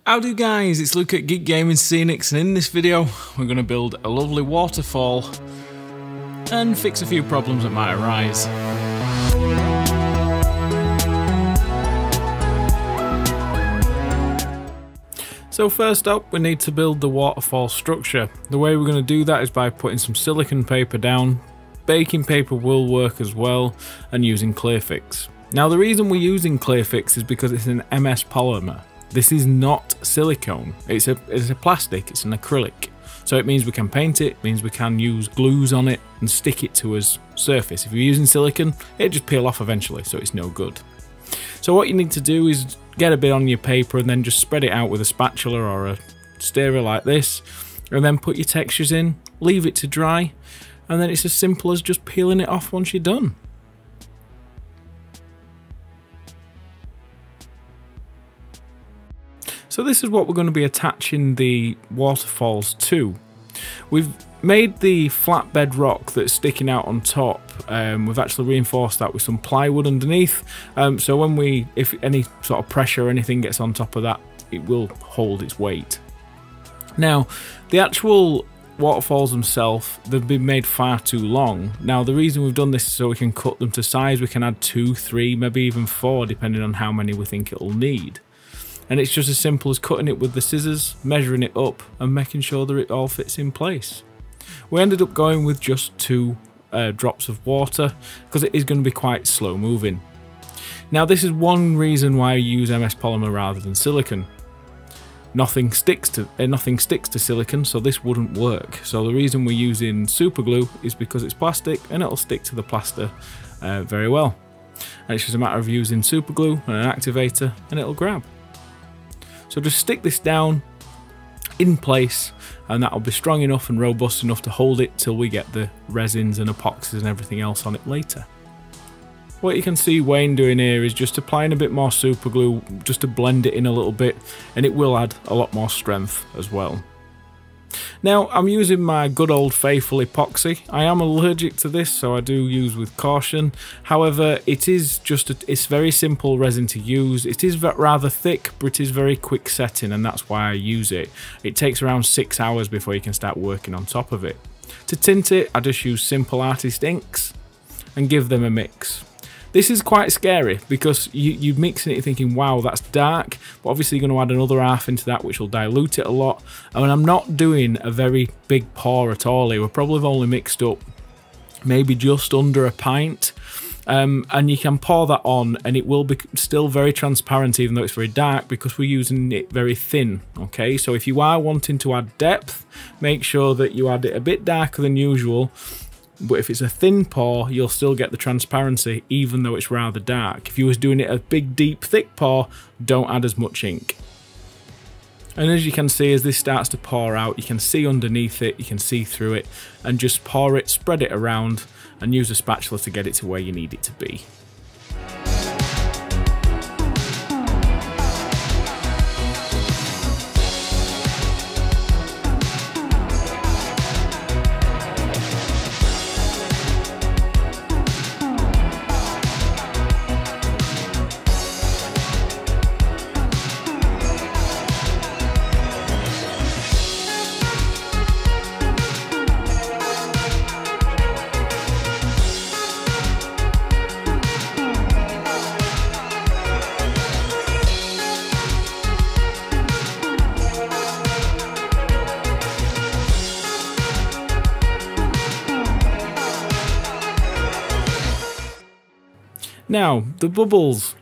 Howdy guys, it's Luke at Geek Gaming Scenics, and in this video we're going to build a lovely waterfall and fix a few problems that might arise. So first up, we need to build the waterfall structure. The way we're going to do that is by putting some silicone paper down. Baking paper will work as well, and using Clearfix. Now the reason we're using Clearfix is because it's an MS polymer. This is not silicone, it's a plastic, it's an acrylic. So it means we can paint it, means we can use glues on it and stick it to a surface. If you're using silicone, it'll just peel off eventually, so it's no good. So what you need to do is get a bit on your paper and then just spread it out with a spatula or a stirrer like this, and then put your textures in, leave it to dry, and then it's as simple as just peeling it off once you're done. So this is what we're going to be attaching the waterfalls to. We've made the flatbed rock that's sticking out on top. We've actually reinforced that with some plywood underneath. So when if any sort of pressure or anything gets on top of that, it will hold its weight. Now, the actual waterfalls themselves, they've been made far too long. Now the reason we've done this is so we can cut them to size. We can add 2, 3, maybe even 4, depending on how many we think it'll need. And it's just as simple as cutting it with the scissors, measuring it up and making sure that it all fits in place. We ended up going with just 2 drops of water because it is going to be quite slow moving. Now this is one reason why I use MS polymer rather than silicone. Nothing sticks to silicone, so this wouldn't work. So the reason we're using super glue is because it's plastic and it'll stick to the plaster very well. And it's just a matter of using super glue and an activator and it'll grab. So just stick this down in place and that'll be strong enough and robust enough to hold it till we get the resins and epoxies and everything else on it later. What you can see Wayne doing here is just applying a bit more super glue just to blend it in a little bit, and it will add a lot more strength as well. Now I'm using my good old faithful epoxy. I am allergic to this, so I do use with caution. However, it is it's very simple resin to use. It is rather thick, but it is very quick setting, and that's why I use it. It takes around 6 hours before you can start working on top of it. To tint it, I just use simple artist inks and give them a mix. This is quite scary because you're mixing it thinking, wow, that's dark, but obviously you're going to add another half into that, which will dilute it a lot. And I'm not doing a very big pour at all here. We're probably only mixed up maybe just under a pint. And you can pour that on and it will be still very transparent even though it's very dark because we're using it very thin. Okay, so if you are wanting to add depth, make sure that you add it a bit darker than usual. But if it's a thin pour, you'll still get the transparency even though it's rather dark. If you was doing it a big, deep, thick pour, don't add as much ink. And as you can see, as this starts to pour out, you can see underneath it, you can see through it, and just pour it, spread it around, and use a spatula to get it to where you need it to be. Now, the bubbles.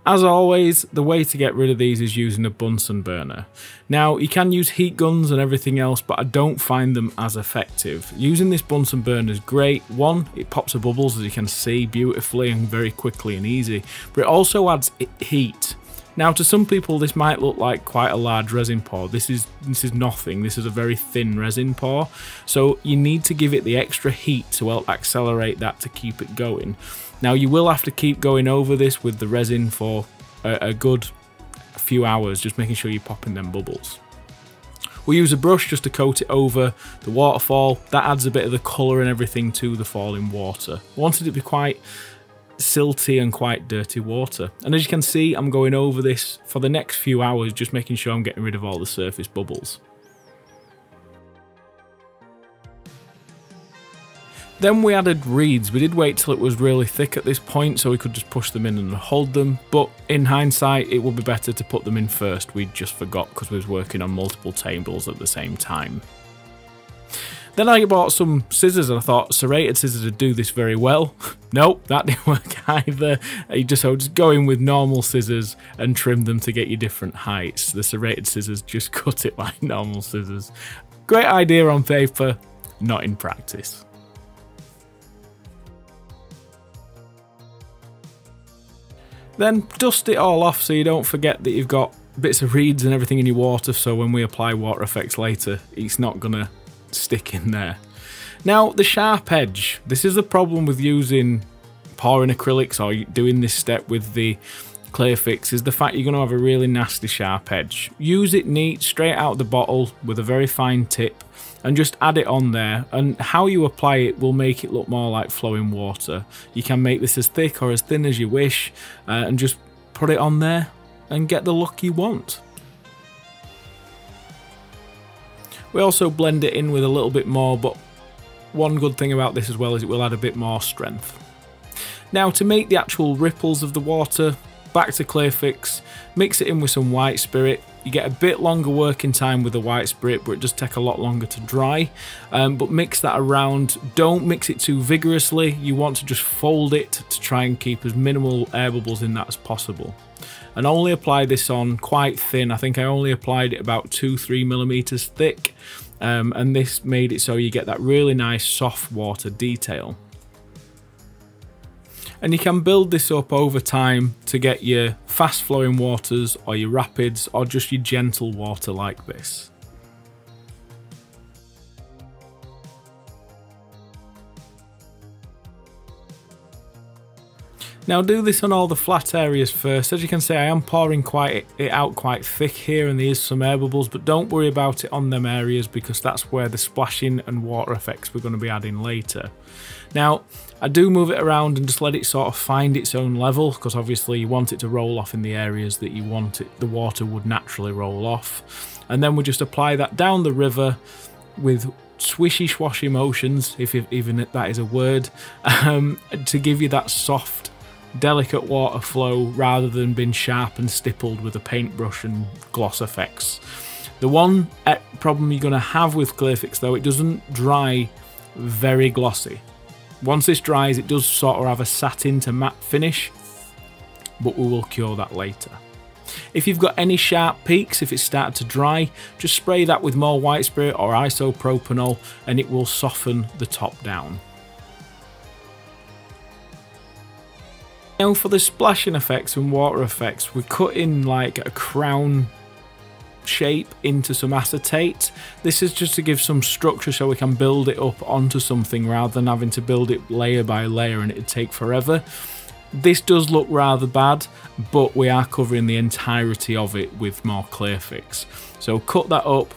As always, the way to get rid of these is using a Bunsen burner. Now, you can use heat guns and everything else, but I don't find them as effective. Using this Bunsen burner is great. One, it pops the bubbles, as you can see, beautifully and very quickly and easy, but it also adds heat. Now, to some people, this might look like quite a large resin pour. This is nothing. This is a very thin resin pour, so you need to give it the extra heat to help accelerate that to keep it going. Now, you will have to keep going over this with the resin for a good few hours, just making sure you're popping them bubbles. We use a brush just to coat it over the waterfall. That adds a bit of the colour and everything to the falling water. I wanted it to be quite silty and quite dirty water. And as you can see, I'm going over this for the next few hours, just making sure I'm getting rid of all the surface bubbles. Then we added reeds. We did wait till it was really thick at this point so we could just push them in and hold them, but in hindsight it would be better to put them in first. We just forgot because we was working on multiple tables at the same time. Then I bought some scissors and I thought serrated scissors would do this very well. Nope, that didn't work either. So just go in with normal scissors and trim them to get you different heights. The serrated scissors just cut it like normal scissors. Great idea on paper, not in practice. Then dust it all off so you don't forget that you've got bits of reeds and everything in your water, so when we apply water effects later, it's not going to stick in there. Now, the sharp edge. This is the problem with using pouring acrylics or doing this step with the clear fix, is the fact you're going to have a really nasty sharp edge. Use it neat, straight out the bottle with a very fine tip, and just add it on there, and how you apply it will make it look more like flowing water. You can make this as thick or as thin as you wish, and just put it on there and get the look you want. We also blend it in with a little bit more, but one good thing about this as well is it will add a bit more strength. Now, to make the actual ripples of the water, back to clear fix, mix it in with some white spirit. You get a bit longer working time with the white spirit, but it does take a lot longer to dry. But mix that around. Don't mix it too vigorously. You want to just fold it to try and keep as minimal air bubbles in that as possible. And only apply this on quite thin. I think I only applied it about 2-3 millimeters thick. And this made it so you get that really nice soft water detail. And you can build this up over time to get your fast flowing waters or your rapids or just your gentle water like this. Now do this on all the flat areas first. As you can see, I am pouring it out quite thick here, and there is some air bubbles, but don't worry about it on them areas because that's where the splashing and water effects we're going to be adding later. Now, I do move it around and just let it sort of find its own level, because obviously you want it to roll off in the areas that you want it, the water would naturally roll off. And then we just apply that down the river with swishy swashy motions, if even that is a word, to give you that soft, delicate water flow rather than being sharp and stippled with a paintbrush and gloss effects. The one problem you're going to have with Clearfix though, it doesn't dry very glossy. Once this dries, it does sort of have a satin to matte finish, but we will cure that later. If you've got any sharp peaks, if it's started to dry, just spray that with more white spirit or isopropanol and it will soften the top down. Now for the splashing effects and water effects, we're cutting like a crown shape into some acetate. This is just to give some structure so we can build it up onto something rather than having to build it layer by layer and it'd take forever. This does look rather bad, but we are covering the entirety of it with more Clearfix. So cut that up.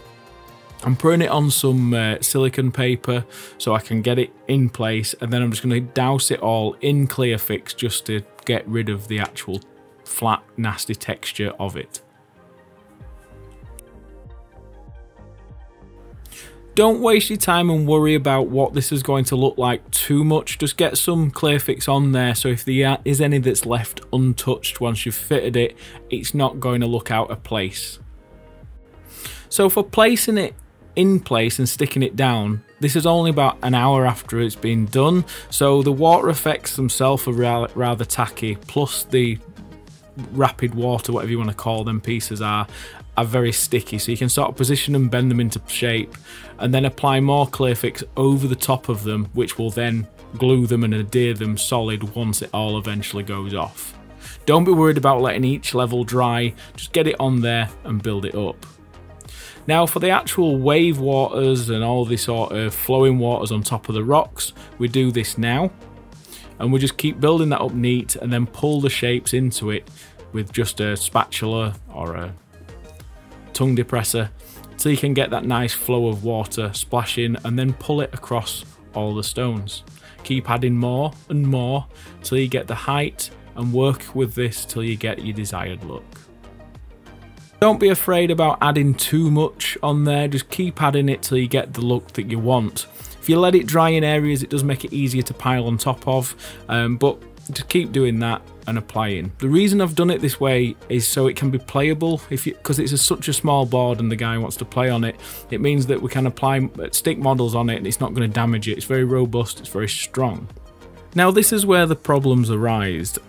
I'm putting it on some silicone paper so I can get it in place, and then I'm just going to douse it all in Clearfix just to get rid of the actual flat, nasty texture of it. Don't waste your time and worry about what this is going to look like too much. Just get some Clearfix on there so if there is any that's left untouched once you've fitted it, it's not going to look out of place. So for placing it in place and sticking it down, this is only about an hour after it's been done, so the water effects themselves are rather tacky, plus the rapid water, whatever you want to call them pieces are very sticky, so you can sort of position them, bend them into shape, and then apply more Clearfix over the top of them, which will then glue them and adhere them solid once it all eventually goes off. Don't be worried about letting each level dry, just get it on there and build it up. Now for the actual wave waters and all the sort of flowing waters on top of the rocks, we do this now, and we just keep building that up neat and then pull the shapes into it with just a spatula or a tongue depressor so you can get that nice flow of water splashing, and then pull it across all the stones. Keep adding more and more till you get the height, and work with this till you get your desired look. Don't be afraid about adding too much on there, just keep adding it till you get the look that you want. If you let it dry in areas, it does make it easier to pile on top of, but just keep doing that and applying. The reason I've done it this way is so it can be playable, because it's such a small board and the guy wants to play on it. It means that we can apply stick models on it and it's not going to damage it. It's very robust, it's very strong. Now this is where the problems arise.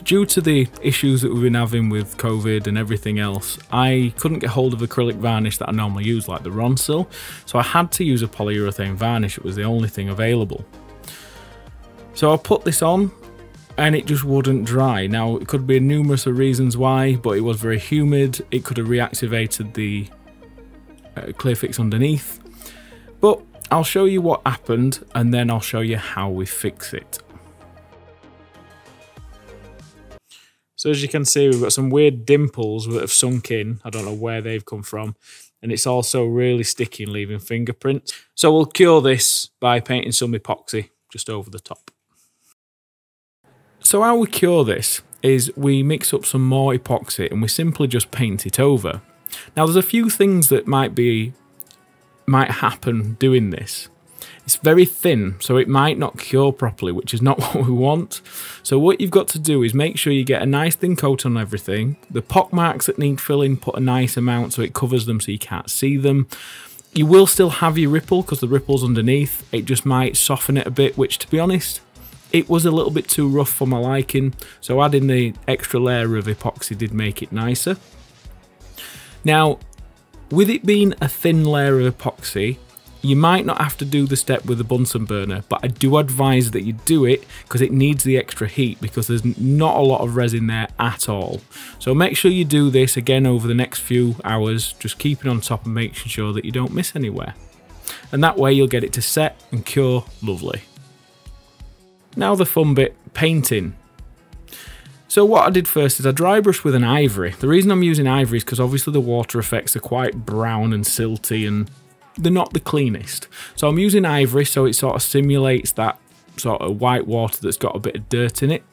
Due to the issues that we've been having with COVID and everything else, I couldn't get hold of acrylic varnish that I normally use, like the Ronsil, so I had to use a polyurethane varnish. It was the only thing available. So I put this on and it just wouldn't dry. Now it could be numerous of reasons why, but it was very humid. It could have reactivated the clear fix underneath. But I'll show you what happened and then I'll show you how we fix it. So as you can see, we've got some weird dimples that have sunk in. I don't know where they've come from. And it's also really sticky and leaving fingerprints. So we'll cure this by painting some epoxy just over the top. So how we cure this is we mix up some more epoxy and we simply just paint it over. Now there's a few things that might happen doing this. It's very thin, so it might not cure properly, which is not what we want. So what you've got to do is make sure you get a nice thin coat on everything. The pock marks that need filling, put a nice amount so it covers them so you can't see them. You will still have your ripple because the ripple's underneath. It just might soften it a bit, which to be honest, it was a little bit too rough for my liking. So adding the extra layer of epoxy did make it nicer. Now, with it being a thin layer of epoxy, you might not have to do the step with the Bunsen burner, but I do advise that you do it because it needs the extra heat, because there's not a lot of resin there at all. So make sure you do this again over the next few hours, just keeping on top and making sure that you don't miss anywhere. And that way you'll get it to set and cure lovely. Now the fun bit, painting. So what I did first is I dry brushed with an ivory. The reason I'm using ivory is because obviously the water effects are quite brown and silty and they're not the cleanest. So I'm using ivory so it sort of simulates that sort of white water that's got a bit of dirt in it.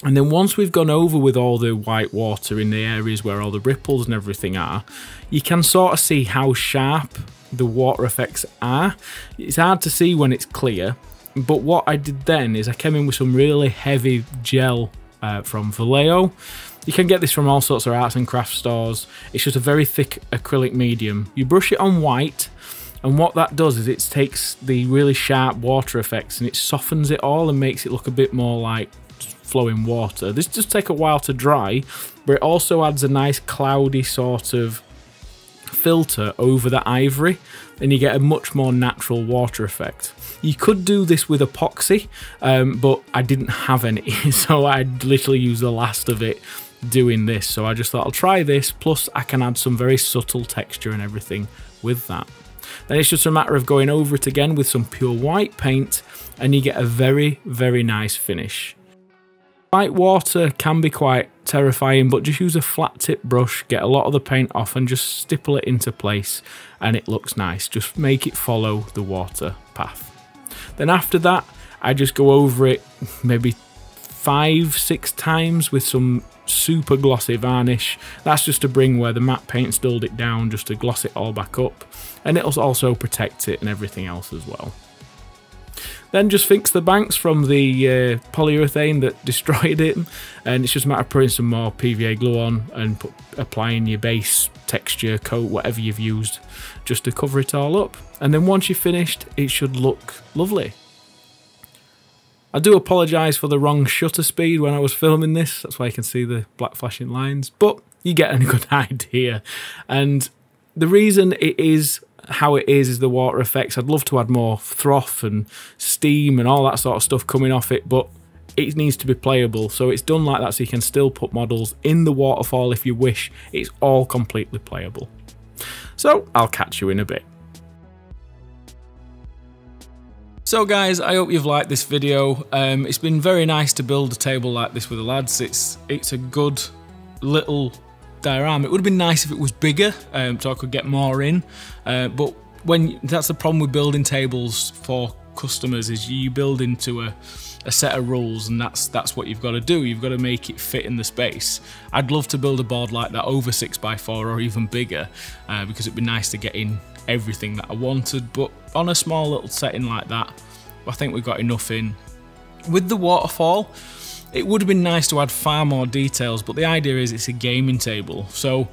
And then once we've gone over with all the white water in the areas where all the ripples and everything are, you can sort of see how sharp the water effects are. It's hard to see when it's clear, but what I did then is I came in with some really heavy gel from Vallejo. You can get this from all sorts of arts and crafts stores. It's just a very thick acrylic medium. You brush it on white, and what that does is it takes the really sharp water effects and it softens it all and makes it look a bit more like flowing water. This does take a while to dry, but it also adds a nice cloudy sort of filter over the ivory, and you get a much more natural water effect. You could do this with epoxy, but I didn't have any, so I literally used the last of it doing this. So I just thought I'll try this, plus I can add some very subtle texture and everything with that. Then it's just a matter of going over it again with some pure white paint, and you get a very, very nice finish. White water can be quite terrifying, but just use a flat tip brush, get a lot of the paint off and just stipple it into place and it looks nice. Just make it follow the water path. Then after that, I just go over it maybe 5-6 times with some super glossy varnish. That's just to bring where the matte paint's dulled it down, just to gloss it all back up, and it'll also protect it and everything else as well. Then just fix the banks from the polyurethane that destroyed it, and it's just a matter of putting some more PVA glue on and applying your base texture coat, whatever you've used, just to cover it all up. And then once you're finished, it should look lovely. I do apologise for the wrong shutter speed when I was filming this, that's why you can see the black flashing lines, but you get a good idea. And the reason it is how it is the water effects. I'd love to add more froth and steam and all that sort of stuff coming off it, but it needs to be playable, so it's done like that so you can still put models in the waterfall if you wish. It's all completely playable. So I'll catch you in a bit. So guys, I hope you've liked this video. It's been very nice to build a table like this with the lads. It's a good little diorama. It would have been nice if it was bigger, so I could get more in, but that's the problem with building tables for customers is you build into a set of rules, and that's what you've got to do. You've got to make it fit in the space. I'd love to build a board like that over 6x4 or even bigger, because it'd be nice to get in everything that I wanted, but on a small little setting like that, I think we got enough in. With the waterfall, it would have been nice to add far more details, but the idea is it's a gaming table. So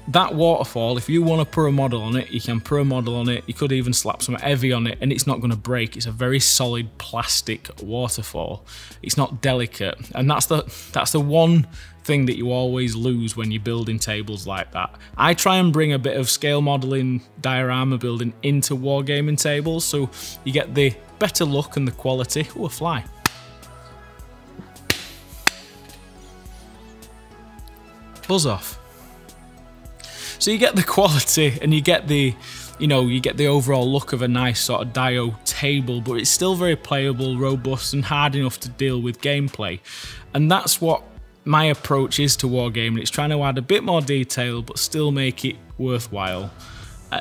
that waterfall, if you want to put a model on it, you can put a model on it. You could even slap some heavy on it and it's not going to break. It's a very solid plastic waterfall. It's not delicate, and that's the one thing that you always lose when you're building tables like that. I try and bring a bit of scale modeling, diorama building into wargaming tables, so you get the better look and the quality. Oh, a fly. Buzz off. So you get the quality and you get the, you get the overall look of a nice sort of dio table, but it's still very playable, robust, and hard enough to deal with gameplay. And that's what my approach is to wargaming. It's trying to add a bit more detail, but still make it worthwhile.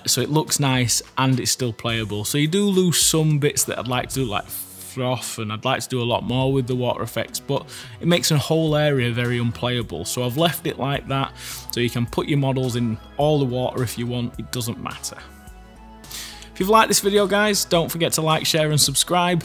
So it looks nice and it's still playable. So you do lose some bits that I'd like to do, like froth, and I'd like to do a lot more with the water effects, but it makes a whole area very unplayable. So I've left it like that, so you can put your models in all the water if you want, it doesn't matter. If you've liked this video, guys, don't forget to like, share and subscribe.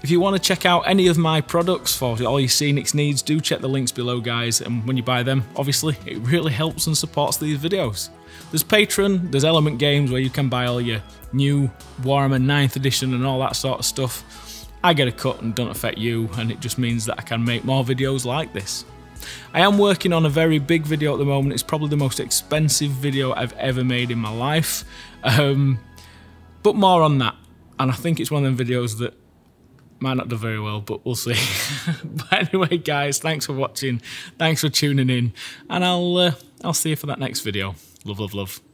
If you want to check out any of my products for all your Scenics needs, do check the links below, guys, and when you buy them, obviously, it really helps and supports these videos. There's Patreon, there's Element Games where you can buy all your new Warhammer 9th edition and all that sort of stuff. I get a cut and don't affect you, and it just means that I can make more videos like this. I am working on a very big video at the moment. It's probably the most expensive video I've ever made in my life, but more on that. And I think it's one of them videos that might not do very well, but we'll see. But anyway, guys, thanks for watching, thanks for tuning in, and I'll see you for that next video. Love, love, love.